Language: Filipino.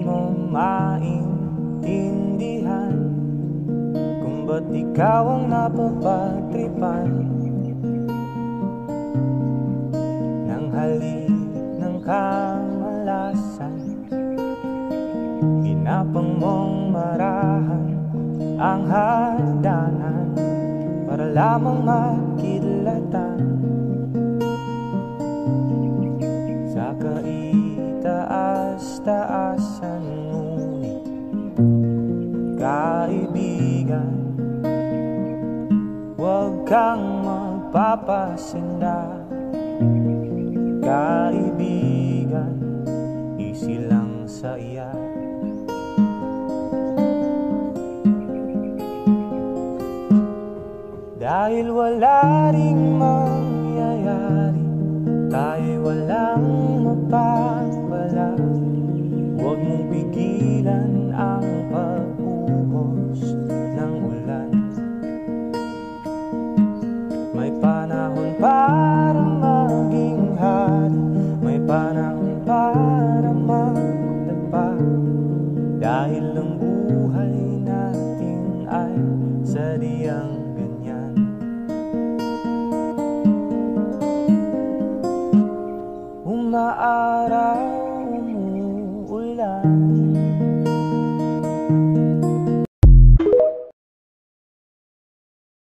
mo maintindihan kung ba't ikaw ang napapagtripan ng halik ng kamalasan. Hinapang mong marahan ang hagdanan para lamang makilatan sa kaitaas-taasan. Ngunit kaibigan, huwag kang magpapasinda. Kaibigan, easy lang sa iya. Dahil wala ring mangyayari, tayo'y walang mapapala. Huwag mong pigilan ang pagbuhos ng ulan. May panahon para maging hari, may panahon para magdapa. Dahil ang buhay natin ay sadyang ganyan. Umaaraw